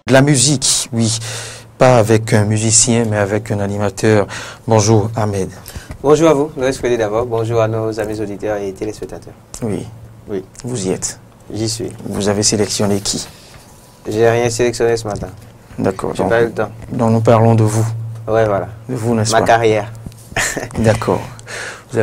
De la musique, oui. Pas avec un musicien, mais avec un animateur. Bonjour Ahmed. Bonjour à vous, Loris Freddy d'abord. Bonjour à nos amis auditeurs et téléspectateurs. Oui. Oui. Vous y êtes. J'y suis. Vous avez sélectionné qui? J'ai rien sélectionné ce matin. D'accord. J'ai pas eu le temps. Donc nous parlons de vous. Ouais, voilà. De vous, n'est-ce pas? Ma carrière. D'accord.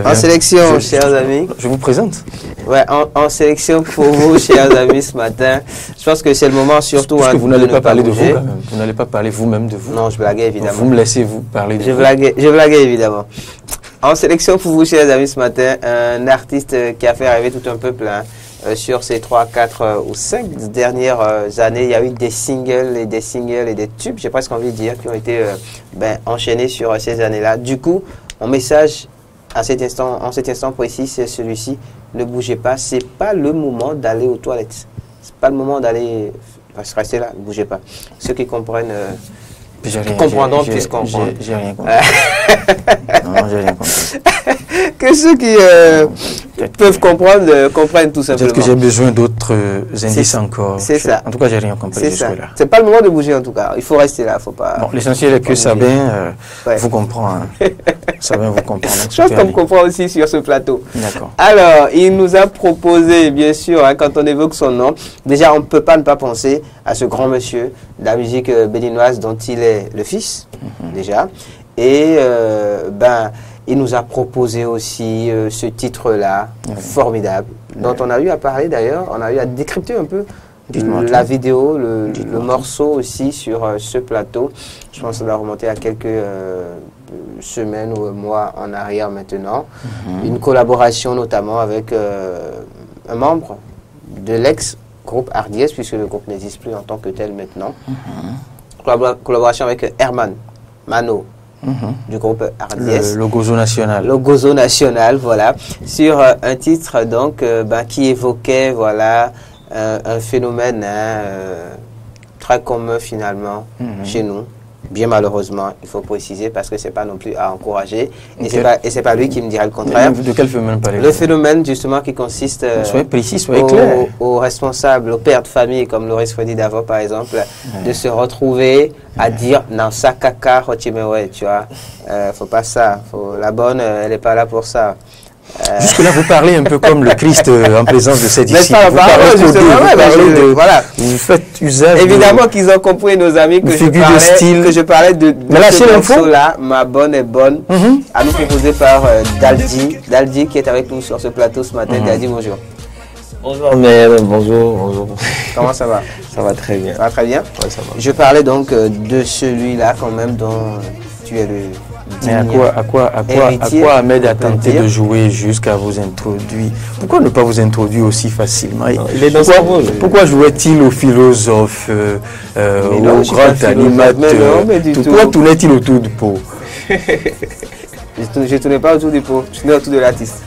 En sélection, chers amis. Je vous présente. Ouais, en sélection pour vous, chers amis, ce matin. Je pense que c'est le moment surtout. Parce que vous n'allez pas parler de vous, quand même. Vous n'allez pas parler vous-même de vous. Non, je blaguais évidemment. Donc vous me laissez vous parler de vous. Je blaguais évidemment. En sélection pour vous, chers amis, ce matin, un artiste qui a fait rêver tout un peuple. Sur ces 3, 4 ou 5 dernières années, il y a eu des singles et des tubes, j'ai presque envie de dire, qui ont été enchaînés sur ces années-là. Du coup, mon message en cet instant précis, c'est celui-ci. Ne bougez pas, c'est pas le moment d'aller aux toilettes. C'est pas le moment d'aller... Restez là, ne bougez pas. Ceux qui comprennent... comprendront puissent comprendre. J'ai rien compris. Non, j'ai rien compris. Que ceux qui peuvent comprendre comprennent tout simplement. Peut-être que j'ai besoin d'autres indices encore. C'est ça. En tout cas, j'ai rien compris jusque-là. C'est pas le moment de bouger en tout cas. Il faut rester là, faut pas. Bon, l'essentiel est que Sabin vous comprend. Hein. Sabin vous comprend. Je pense qu'on me comprend aussi sur ce plateau. D'accord. Alors, il nous a proposé, bien sûr, hein, quand on évoque son nom, déjà on ne peut pas ne pas penser à ce grand monsieur de la musique béninoise dont il est le fils, déjà. Et il nous a proposé aussi ce titre-là, formidable, dont on a eu à parler d'ailleurs, on a eu à décrypter un peu la vidéo, le morceau aussi sur ce plateau. Je pense qu'on va remonter à quelques semaines ou mois en arrière maintenant. Une collaboration notamment avec un membre de l'ex-groupe Hardies, puisque le groupe n'existe plus en tant que tel maintenant. Collaboration avec Herman Mano, du groupe Hardies. Le Gozo National. Le Gozo National, voilà. Sur un titre donc qui évoquait voilà un phénomène très commun finalement chez nous. Bien malheureusement, il faut préciser parce que c'est pas non plus à encourager. Et c'est pas lui qui me dira le contraire. De quel phénomène parlez-vous? Le phénomène justement qui consiste soyez précis, soyez clair. Aux responsables, aux pères de famille comme Loris Freddy d'avant par exemple, de se retrouver à dire non ça caca, tu vois, faut pas ça, la bonne elle est pas là pour ça. Jusque-là, vous parlez un peu comme le Christ en présence de ses disciples. Vous faites usage. Évidemment qu'ils ont compris, nos amis, que je parlais de ce morceau-là, Ma bonne est bonne, à nous proposer par Daldi, qui est avec nous sur ce plateau ce matin. Daldi, bonjour. Bonjour, mais bonjour. Comment ça va? Ça va très bien. Ça va très bien? Ouais, ça va. Je parlais donc de celui-là, quand même, dont tu es le. Mais à quoi Ahmed a tenté de jouer jusqu'à vous introduire? Pourquoi ne pas vous introduire aussi facilement? Pourquoi jouait-il au philosophe, au grand animateur? Pourquoi tournait-il autour du pot? Je ne tournais pas autour du pot, je tournais autour de l'artiste.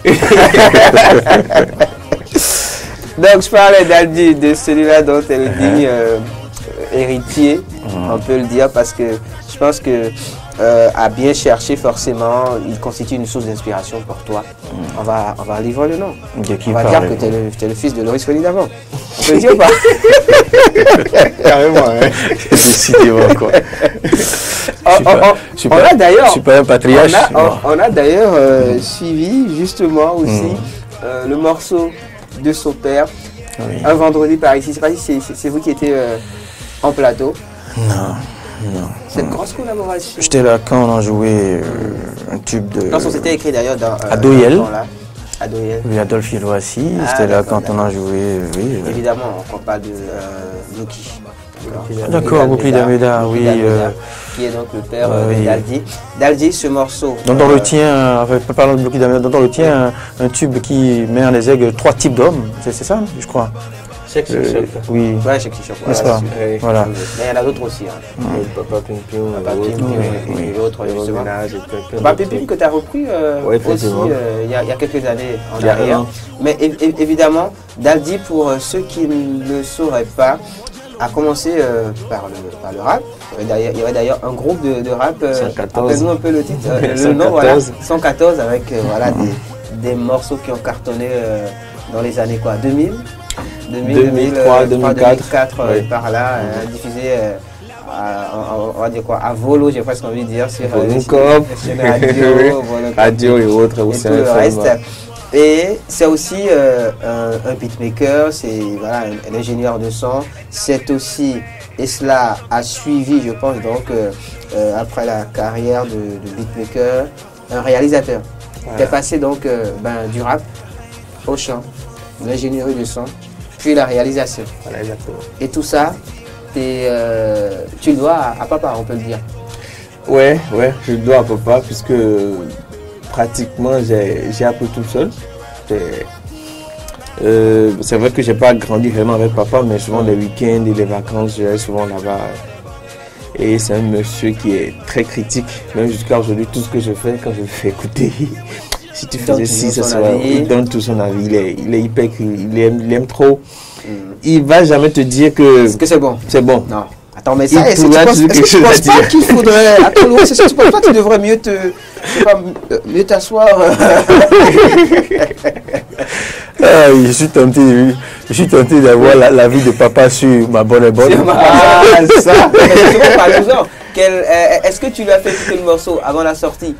Donc je parlais d'Aldi, de celui-là dont elle est digne héritier, on peut le dire, parce que je pense que à bien chercher, forcément, il constitue une source d'inspiration pour toi. On va livrer le nom. On va dire que tu es le fils de Loris Freddy d'avant. On peut le dire ou pas? Carrément, hein. Décidément, quoi. Je suis pas un patriarche. On a d'ailleurs suivi justement aussi le morceau de son père, un vendredi par ici. Je ne sais pas si c'est vous qui étiez en plateau. Non. C'est une grosse collaboration. J'étais là quand on a joué un tube de... Quand on s'était écrit d'ailleurs dans... Adoyel. Adoyel. Oui, Adolphe Iloassi. J'étais là quand on a joué... Oui, évidemment, on parle de Loki. D'accord, Boukli Dameda, oui. Qui est donc le père de Daldi. Daldi, ce morceau... Donc on retient, parlant de Boukli Dameda, donc on retient un tube qui met en exergue 3 types d'hommes. C'est ça, je crois. Oui. Ouais, Cheikh Chichok. Voilà. Mais il y en a d'autres aussi. Papa Pimpio et autres, justement. Papa Pimpio que tu as repris aussi il y a quelques années en arrière. Mais évidemment, Daldi, pour ceux qui ne le sauraient pas, a commencé par le rap. Il y avait d'ailleurs un groupe de rap. Rappelle-nous un peu le titre. Le nom, voilà. 114 avec des morceaux qui ont cartonné dans les années 2000. 2003, 2004, oui. Par là, diffusé on va dire quoi, à volo, j'ai presque envie de dire, sur radio et autres, et tout le reste. Et c'est aussi un beatmaker, c'est voilà, un ingénieur de son, c'est aussi, et cela a suivi, je pense, donc après la carrière de beatmaker, un réalisateur. Voilà. Il est passé donc du rap au chant, de l'ingénierie de son, puis la réalisation. Voilà, exactement. Et tout ça, tu le dois à papa, on peut le dire. Ouais, je le dois à papa, puisque pratiquement j'ai appris tout seul. C'est vrai que j'ai pas grandi vraiment avec papa, mais souvent les week-ends et les vacances, j'allais souvent là-bas. Et c'est un monsieur qui est très critique, même jusqu'à aujourd'hui, tout ce que je fais, quand je le fais écouter, si tu faisais ci, ça serait. Il donne tout son avis, il est hyper, il aime trop. Il va jamais te dire que. Est-ce que c'est bon? C'est bon. Non. Attends, mais ça, est-ce que tu penses pas qu'il faudrait... Attends, tu penses pas que tu devrais mieux t'asseoir je suis tenté d'avoir la vie de papa sur Ma Bonne et Bonne. Ah, ça. Est-ce que tu lui as fait écouter le morceau avant la sortie?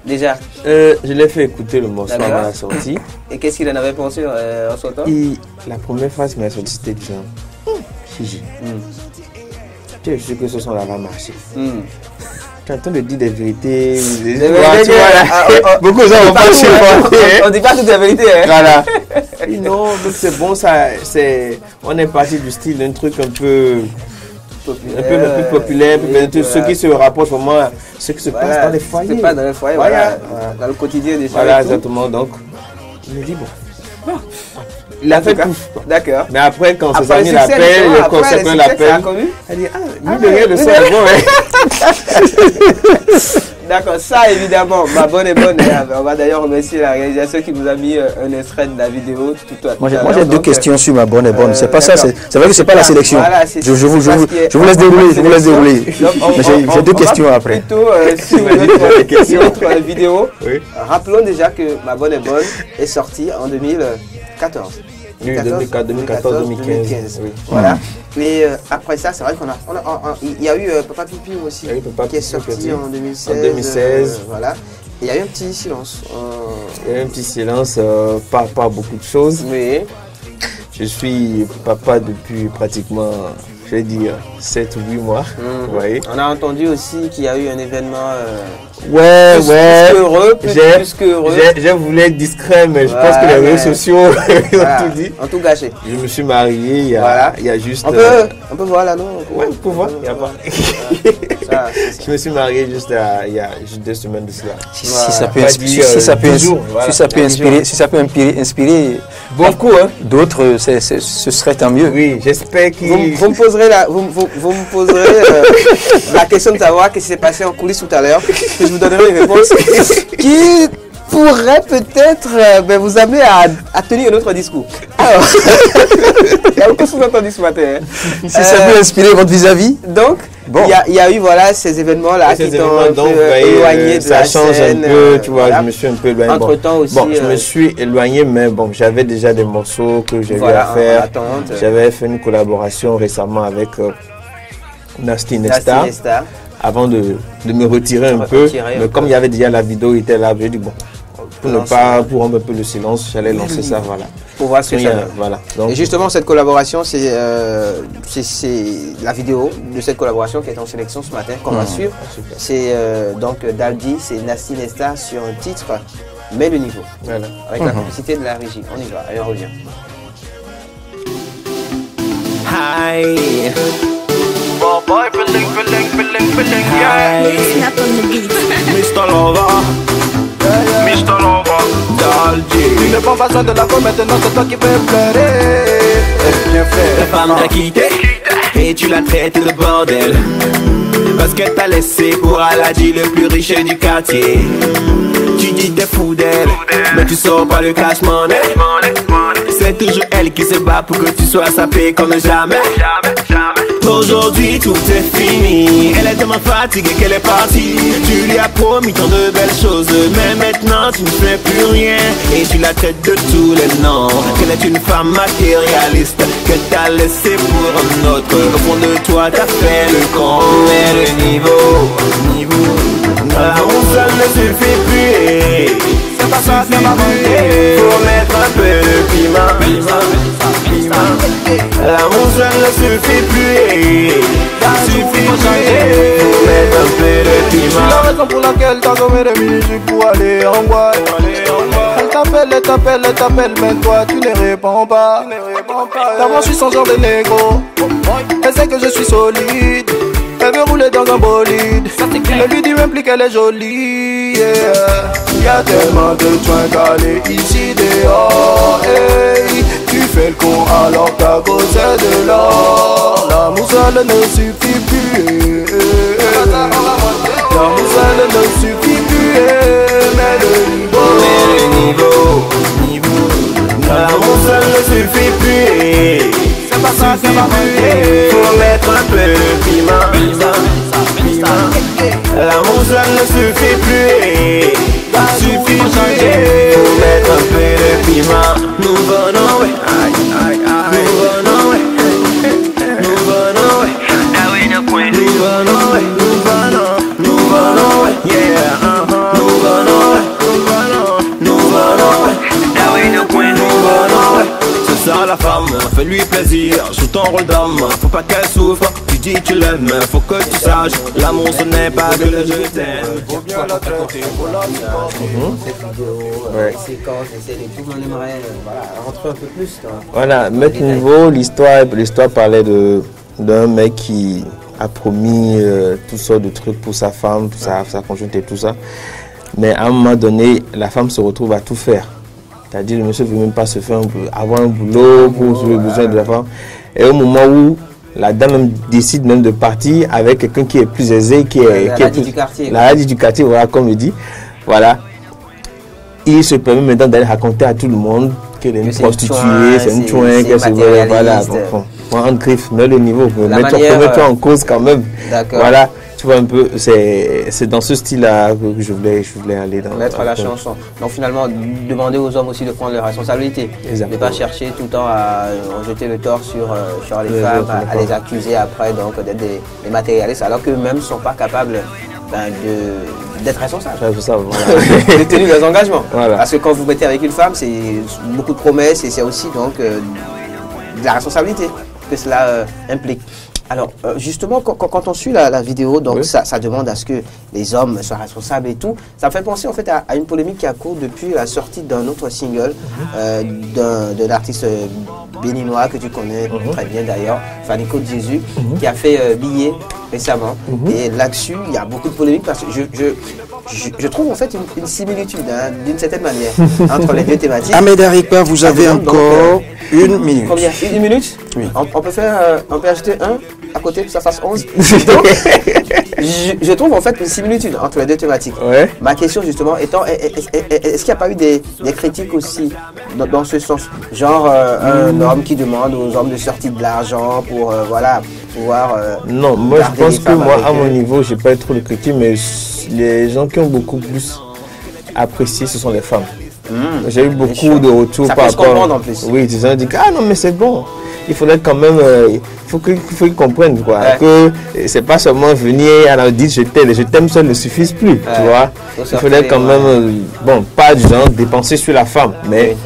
Déjà? Je l'ai fait écouter le morceau avant la sortie. Et qu'est-ce qu'il en avait pensé en sortant? La première phrase qui m'a sorti, c'était du genre Gigi. Tu es sûr que ce son-là va marcher. Tu es en train de dire des vérités. Beaucoup de gens vont pas chez moi. On ne dit pas toutes les vérités. Voilà. Non, donc c'est bon, on est parti du style d'un truc un peu plus populaire, ceux qui se rapprochent vraiment à ce qui se passe dans les foyers. C'est pas dans les foyers, voilà. Dans le quotidien des gens. Voilà, exactement. Donc, il me dit bon. Il a fait tout. D'accord. Mais après, quand ses amis l'appellent, le concepteur l'appelle, elle dit lui de rien de ça est bon. D'accord, ça évidemment, Ma Bonne et Bonne. On va d'ailleurs remercier la réalisation qui nous a mis un extrait de la vidéo tout à l'heure. Moi j'ai deux questions sur Ma Bonne et Bonne. C'est pas ça, c'est vrai que c'est pas la sélection. Voilà, je vous laisse dérouler, Mais j'ai deux questions après. Plutôt sur notre vidéo. Rappelons déjà que Ma Bonne et Bonne est sortie en 2014. 2014, 2015. Oui. Voilà. Mais après ça, c'est vrai il y a eu Papa Pipi aussi, qui est sorti en 2016. Voilà. Et il y a eu un petit silence. Il y a eu un petit silence, pas beaucoup de choses. Oui. Je suis papa depuis pratiquement, je vais dire, 7 ou 8 mois. Vous voyez. On a entendu aussi qu'il y a eu un événement plus que heureux. Je voulais être discret, mais je pense que les réseaux sociaux ont tout dit. En tout gâché. Je me suis marié il y a juste... On peut voir là, non? Oui, on peut voir. Il y a pas. Je me suis marié il y a juste 2 semaines de cela. Si ça peut inspirer beaucoup, d'autres, ce serait tant mieux. Oui, j'espère qu'il... Vous me poserez la question de savoir ce qui s'est passé en coulisses tout à l'heure. Je vous donnerai une réponse qui pourrait peut-être vous amener à tenir un autre discours. Alors, il y a beaucoup sous-entendu ce matin. Si ça peut inspirer votre vis-à-vis. Donc, il y a eu ces événements-là qui t'ont éloigné de la scène. Ça change un peu, tu vois, je me suis un peu éloigné. Entre-temps aussi... je me suis éloigné, mais bon, j'avais déjà des morceaux que j'avais à faire. J'avais fait une collaboration récemment avec Nasty Nesta. Avant de me retirer un peu, mais comme il y avait déjà la vidéo, il était là, j'ai dit bon, pour un peu le silence, j'allais lancer ça, voilà. Pour voir ce que ça donne. Voilà. Et justement, cette collaboration, c'est la vidéo de cette collaboration qui est en sélection ce matin, qu'on va suivre. C'est donc Daldi, c'est Nasty Nesta sur un titre, mais le niveau. Voilà. Avec la publicité de la régie. On y va, allez, on revient. Hi. Boy, feeling, yeah. Snap on the beat. Mr. Lover, Daldi. Tu ne prends pas soin de la peau, maintenant c'est toi qui peux pleurer. Bien fait. Ta femme t'a quitté et tu l'as traité de bordel. Parce qu'elle t'a laissé pour Aladi, le plus riche du quartier. Tu dis t'es fou d'elle, mais tu sors pas le cash money. C'est toujours elle qui se bat pour que tu sois sapé comme jamais. Aujourd'hui tout est fini. Elle est tellement fatiguée qu'elle est partie. Tu lui as promis tant de belles choses, mais maintenant tu ne fais plus rien. Et tu la traites de tous les noms. Qu'elle est une femme matérialiste, que t'as laissé pour un autre. Au fond de toi t'as fait le con. Mais le niveau, l'amour seul ne suffit plus. C'est pas ça, c'est ma volonté. Faut mettre un peu de piment. L'amour seul ne suffit plus. Suffit plus. Faut mettre un peu de piment. Je suis la raison pour laquelle t'as nommé de musique pour aller en boîte. Elle t'appelle, mais toi tu ne réponds pas. D'abord je suis son genre de négro. Elle sait que je suis solide. Elle veut rouler dans un bolide. Ne lui dis même plus qu'elle est jolie. Yeah. Y a tellement de joints calés ici dehors. Hey. Tu fais le con alors ta cause c'est de l'or. L'amour seul ne suffit plus. L'amour seul ne suffit plus. Mais le niveau, l'amour seul ne suffit plus. C'est pas ça, c'est pas vrai. Faut mettre un peu de piment. L'amour seul ne suffit plus. Suffit plus. Faut mettre un peu de piment. Nous venons, ouais. Nous venons, ouais. Nous venons, ouais. Nous venons, ouais. Nous venons, ouais. Yeah. Nous venons, ouais. Nous venons, ouais. C'est ça la femme, fais-lui plaisir, joue ton rôle d'homme, faut pas qu'elle souffre, tu dis tu l'aimes, faut que tu saches, l'amour ce n'est pas que le je t'aime. Faut bien la traiter, faut la séquences, on aimerait rentrer un peu plus. Voilà, mettre niveau, l'histoire parlait d'un mec qui a promis toutes sortes de trucs pour sa femme, pour sa conjointe et tout ça. Mais à un moment donné, la femme se retrouve à tout faire. C'est-à-dire le monsieur ne veut même pas se faire avoir un boulot pour les besoins de la femme. Et au moment où la dame même décide même de partir avec quelqu'un qui est plus aisé, qui est la radie du quartier, voilà, comme il dit, voilà, il se permet maintenant d'aller raconter à tout le monde qu'elle est une prostituée, c'est une chouin, qu'elle se voit, voilà. Bon, en griffe, mais le niveau, mets-toi en cause quand même. Voilà. Tu vois un peu, c'est dans ce style-là que je voulais aller dans mettre la chanson. Donc finalement, demander aux hommes aussi de prendre leurs responsabilités. De ne pas chercher tout le temps à jeter le tort sur les femmes, à les accuser après d'être des matérialistes, alors qu'eux-mêmes ne sont pas capables d'être responsables. De tenir leurs engagements. Voilà. Parce que quand vous mettez avec une femme, c'est beaucoup de promesses et c'est aussi donc de la responsabilité que cela implique. Alors, justement, quand on suit la vidéo, donc ça demande à ce que les hommes soient responsables et tout. Ça me fait penser en fait à une polémique qui a cours depuis la sortie d'un autre single d'un artiste béninois que tu connais très bien d'ailleurs, Fanico de Jésus, qui a fait billet récemment. Et là-dessus, il y a beaucoup de polémiques parce que je trouve en fait une similitude d'une certaine manière entre les deux thématiques. Ahmed Harikpa, vous avez encore une minute. Combien? Une minute? Oui. On peut ajouter un à côté pour que ça fasse 11. Donc, je trouve en fait une similitude entre les deux thématiques. Ouais. Ma question justement étant, est-ce qu'il n'y a pas eu des critiques aussi dans ce sens? Genre un homme qui demande aux hommes de sortir de l'argent pour pouvoir... non, moi je pense que moi à mon niveau, j'ai pas eu trop de critiques, mais les gens qui ont beaucoup plus apprécié, ce sont les femmes. J'ai eu beaucoup de retours par rapport... en plus. Oui, des gens disent ah non mais c'est bon. Il faudrait quand même, il faut qu'ils comprennent quoi, que c'est pas seulement venir à la dire je t'aime seul ne suffit plus, tu vois. Il faudrait quand même, bon, pas du genre dépenser sur la femme, mais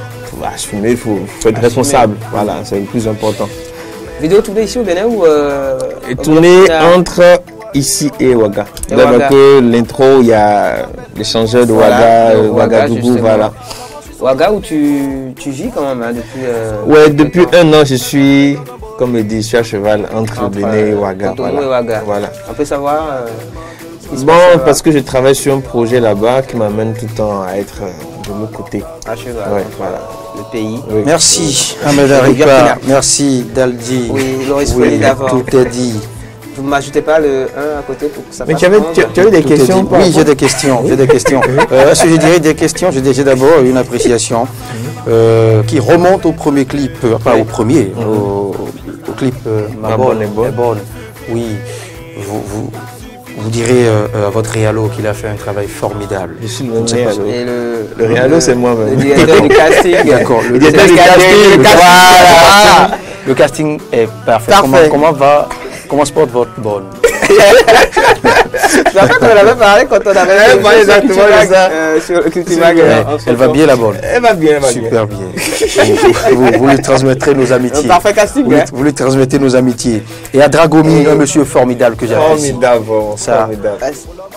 assumer, il faut être responsable, voilà, c'est le plus important. Vidéo tournée ici au Bénin ou tournée entre ici et Ouaga. D'abord que l'intro, il y a l'échangeur de Ouagadougou, voilà. Ouaga où tu vis quand même depuis... ouais, depuis un an je suis, comme je dis, je suis à cheval entre Bénin et Ouaga. Voilà. On peut savoir bon, parce que je travaille sur un projet là-bas qui m'amène tout le temps à être de mon côté. À cheval, voilà. Le pays. Oui. Merci Ahmed Harikpa, merci Daldi. Oui, Loris Folie d'abord. Tout est dit. Vous ne m'ajoutez pas le 1 à côté pour que ça fasse... Mais tu avais des questions? Oui, j'ai des questions. J'ai des questions. Est-ce que je dirais des questions? J'ai d'abord une appréciation qui remonte au premier clip, pas au premier, au clip Ma bonne est bonne. Oui, vous direz à votre réalo qu'il a fait un travail formidable. Je suis le réalo. Et le réalo, c'est moi-même. Le directeur du casting. D'accord, le directeur du casting. Voilà. Le casting est parfait. Comment se porte votre bonne? En fait, on en avait parlé quand on avait parlé exactement de ça. Sur le Cultimag. Elle va bien la bonne. Elle va bien, Super bien. Vous lui transmettrez nos amitiés. Parfait casting. Vous lui transmettez nos amitiés. Et à Dragomi, un monsieur formidable que j'avais. Formidable, formidable.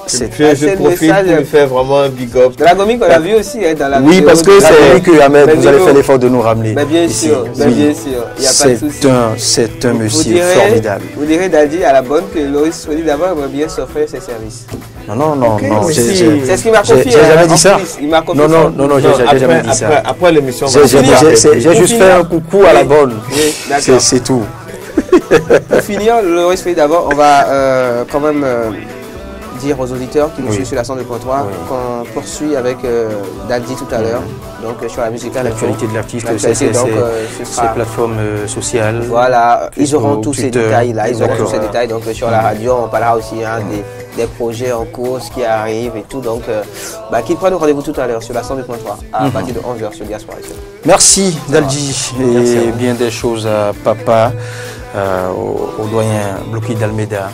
Je profite pour lui faire vraiment un big up. Dragomi qu'on a vu aussi dans la vidéo. Oui, parce que c'est lui que Ahmed, vous allez faire l'effort de nous ramener. Bien sûr, bien sûr. Il n'y a pas de souci. C'est un monsieur formidable. Vous direz Daddy à la bonne que Loris Swedi d'abord aimerait bien s'offrir ses services. Non. C'est ce qu'il m'a confié. J'ai jamais dit ça. Il m'a confié. Non, j'ai jamais dit ça. Après l'émission, j'ai juste fait un coucou à la bonne. C'est tout. Pour finir, Loris Swedi d'abord, on va quand même dire aux auditeurs qui nous suivent sur la 102.3 qu'on poursuit avec Daldi tout à l'heure, donc sur la musicale. L'actualité de l'artiste, ces plateformes sociales. Voilà, ils auront tous ces détails-là, tous ces détails. Donc sur la radio, on parlera aussi des projets en cours qui arrivent et tout. Donc, qu'ils prennent rendez-vous tout à l'heure sur la 102.3 à partir de 11h sur Diaspora. Merci Daldi et bien des choses à papa, au doyen Bloki d'Almeida.